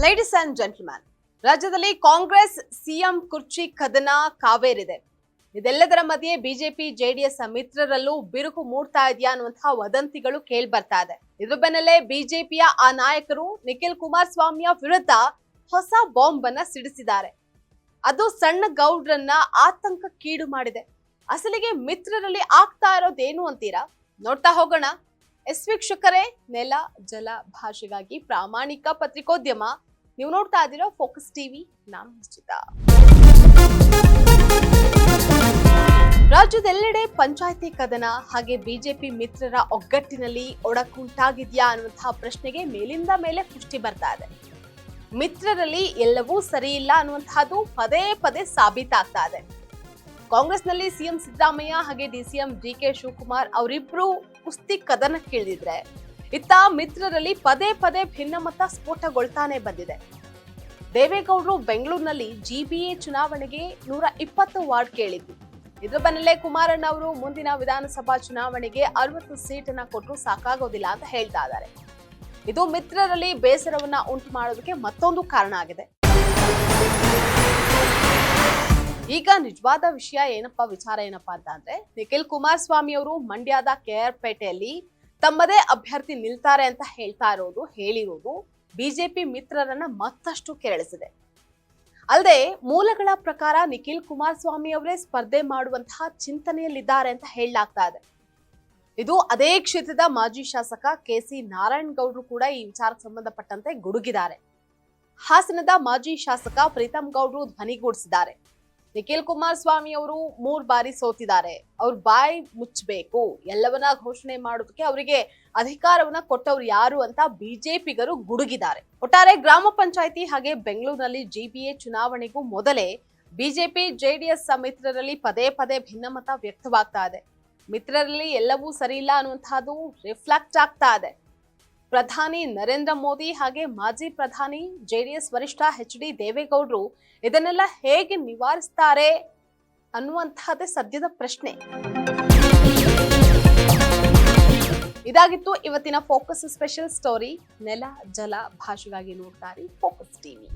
Ladies and gentleman, ರಾಜ್ಯದಲ್ಲಿ Congress CM ಕುರ್ಚಿ ಕದನ ಕಾವೇರಿದೆ. ಇದೆಲ್ಲದರ ಮಧ್ಯೆ ಬಿಜೆಪಿ ಜೆಡಿಎಸ್ ಮಿತ್ರರಲ್ಲೂ ಬಿರುಕು ಮೂಡ್ತಾ ಇದೆಯಾ ಅನ್ನುವಂತಹ ವದಂತಿಗಳು ಕೇಳಿ ಬರ್ತಾ ಇದೆ. ಇದ್ರ ಬೆನ್ನಲ್ಲೇ ಬಿಜೆಪಿಯ ಆ ನಾಯಕರು ನಿಖಿಲ್ ಕುಮಾರಸ್ವಾಮಿಯ ವಿರುದ್ಧ ಹೊಸ ಬಾಂಬ್ ಅನ್ನ ಸಿಡಿಸಿದ್ದಾರೆ. ಅದು ಸಣ್ಣ ಗೌಡ್ರನ್ನ ಆತಂಕಕ್ಕೀಡು ಮಾಡಿದೆ. ಅಸಲಿಗೆ ಮಿತ್ರರಲ್ಲಿ ಆಗ್ತಾ ಇರೋದೇನು ಅಂತೀರಾ? ನೋಡ್ತಾ ಹೋಗೋಣ. ವೀಕ್ಷಕರೇ, ನೆಲ ಜಲ ಭಾಷೆಗಾಗಿ ಪ್ರಾಮಾಣಿಕ ಪತ್ರಿಕೋದ್ಯಮ. ನೀವು ನೋಡ್ತಾ ಇದ್ದೀರಾ ಫೋಕಸ್ ಟಿವಿ. ನಾನು ನಿಶ್ಚಿತ. ರಾಜ್ಯದೆಲ್ಲೆಡೆ ಪಂಚಾಯಿತಿ ಕದನ ಹಾಗೆ ಬಿಜೆಪಿ ಮಿತ್ರರ ಒಗ್ಗಟ್ಟಿನಲ್ಲಿ ಒಡಕುಂಟಾಗಿದ್ಯಾ ಅನ್ನುವಂತಹ ಪ್ರಶ್ನೆಗೆ ಮೇಲಿಂದ ಮೇಲೆ ಪುಷ್ಟಿ ಬರ್ತಾ ಇದೆ. ಮಿತ್ರರಲ್ಲಿ ಎಲ್ಲವೂ ಸರಿ ಇಲ್ಲ ಅನ್ನುವಂತಹದ್ದು ಪದೇ ಪದೇ ಸಾಬೀತಾಗ್ತಾ ಇದೆ. ಕಾಂಗ್ರೆಸ್ನಲ್ಲಿ ಸಿಎಂ ಸಿದ್ದರಾಮಯ್ಯ ಹಾಗೆ ಡಿಸಿಎಂ ಡಿಕೆ ಶಿವಕುಮಾರ್ ಅವರಿಬ್ರು ಕುಸ್ತಿ ಕದನಕ್ಕಿಳಿದಿದ್ರೆ, ಇತ್ತ ಮಿತ್ರರಲ್ಲಿ ಪದೇ ಪದೇ ಭಿನ್ನಮತ ಸ್ಫೋಟಗೊಳ್ತಾನೆ ಬಂದಿದೆ. ದೇವೇಗೌಡರು ಬೆಂಗಳೂರಿನಲ್ಲಿ ಜಿಬಿಎ ಚುನಾವಣೆಗೆ 120 ವಾರ್ಡ್ ಕೇಳಿದ್ರು. ಇದ್ರ ಬೆನ್ನಲ್ಲೇ ಕುಮಾರಣ್ಣ ಅವರು ಮುಂದಿನ ವಿಧಾನಸಭಾ ಚುನಾವಣೆಗೆ 60 ಸೀಟನ್ನ ಕೊಟ್ಟರು ಸಾಕಾಗೋದಿಲ್ಲ ಅಂತ ಹೇಳ್ತಾ ಇದ್ದಾರೆ. ಇದು ಮಿತ್ರರಲ್ಲಿ ಬೇಸರವನ್ನ ಉಂಟು ಮಾಡೋದಕ್ಕೆ ಮತ್ತೊಂದು ಕಾರಣ ಆಗಿದೆ. ಈಗ ನಿಜವಾದ ವಿಚಾರ ಏನಪ್ಪಾ ಅಂದ್ರೆ ನಿಖಿಲ್ ಕುಮಾರಸ್ವಾಮಿ ಅವರು ಮಂಡ್ಯದ ಕೆಆರ್ ಪೇಟೆಯಲ್ಲಿ ತಮ್ಮದೇ ಅಭ್ಯರ್ಥಿ ನಿಲ್ತಾರೆ ಅಂತ ಹೇಳಿರೋದು ಬಿಜೆಪಿ ಮಿತ್ರರನ್ನ ಮತ್ತಷ್ಟು ಕೆರಳಿಸಿದೆ. ಅಲ್ಲದೆ ಮೂಲಗಳ ಪ್ರಕಾರ ನಿಖಿಲ್ ಕುಮಾರಸ್ವಾಮಿ ಅವರೇ ಸ್ಪರ್ಧೆ ಮಾಡುವಂತಹ ಚಿಂತನೆಯಲ್ಲಿದ್ದಾರೆ ಅಂತ ಹೇಳಲಾಗ್ತಾ ಇದೆ. ಇದು ಅದೇ ಕ್ಷೇತ್ರದ ಮಾಜಿ ಶಾಸಕ ಕೆಸಿ ನಾರಾಯಣಗೌಡರು ಕೂಡ ಈ ವಿಚಾರಕ್ಕೆ ಸಂಬಂಧಪಟ್ಟಂತೆ ಗುಡುಗಿದ್ದಾರೆ. ಹಾಸನದ ಮಾಜಿ ಶಾಸಕ ಪ್ರೀತಮ್ ಗೌಡ್ರು ಧ್ವನಿಗೂಡಿಸಿದ್ದಾರೆ. ನಿಖಿಲ್ ಕುಮಾರಸ್ವಾಮಿ ಅವರು 3 ಬಾರಿ ಸೋತಿದ್ದಾರೆ, ಅವ್ರ ಬಾಯಿ ಮುಚ್ಚಬೇಕು, ಎಲ್ಲವನ್ನ ಘೋಷಣೆ ಮಾಡೋದಕ್ಕೆ ಅವರಿಗೆ ಅಧಿಕಾರವನ್ನ ಕೊಟ್ಟವ್ರು ಯಾರು ಅಂತ ಬಿಜೆಪಿಗರು ಗುಡುಗಿದ್ದಾರೆ. ಒಟ್ಟಾರೆ ಗ್ರಾಮ ಪಂಚಾಯಿತಿ ಹಾಗೆ ಬೆಂಗಳೂರಿನಲ್ಲಿ ಜಿಬಿಎ ಚುನಾವಣೆಗೂ ಮೊದಲೇ ಬಿಜೆಪಿ ಜೆಡಿಎಸ್ ಮಿತ್ರರಲ್ಲಿ ಪದೇ ಪದೇ ಭಿನ್ನಮತ ವ್ಯಕ್ತವಾಗ್ತಾ ಇದೆ. ಮಿತ್ರರಲ್ಲಿ ಎಲ್ಲವೂ ಸರಿ ಇಲ್ಲ ಅನ್ನುವಂತಹದ್ದು ರಿಫ್ಲೆಕ್ಟ್ ಆಗ್ತಾ ಇದೆ. ಪ್ರಧಾನಿ ನರೇಂದ್ರ ಮೋದಿ ಹಾಗೆ ಮಾಜಿ ಪ್ರಧಾನಿ ಜೆಡಿಎಸ್ ವರಿಷ್ಠ ಎಚ್.ಡಿ. ದೇವೇಗೌಡರು ಇದನ್ನೆಲ್ಲ ಹೇಗೆ ನಿವಾರಿಸ್ತಾರೆ ಅನ್ನುವಂತಹದ್ದೇ ಸದ್ಯದ ಪ್ರಶ್ನೆ. ಇದಾಗಿತ್ತು ಇವತ್ತಿನ ಫೋಕಸ್ ಸ್ಪೆಷಲ್ ಸ್ಟೋರಿ. ನೆಲ ಜಲ ಭಾಷೆಗಾಗಿ ನೋಡ್ತಾರೆ ಫೋಕಸ್ ಟಿವಿ.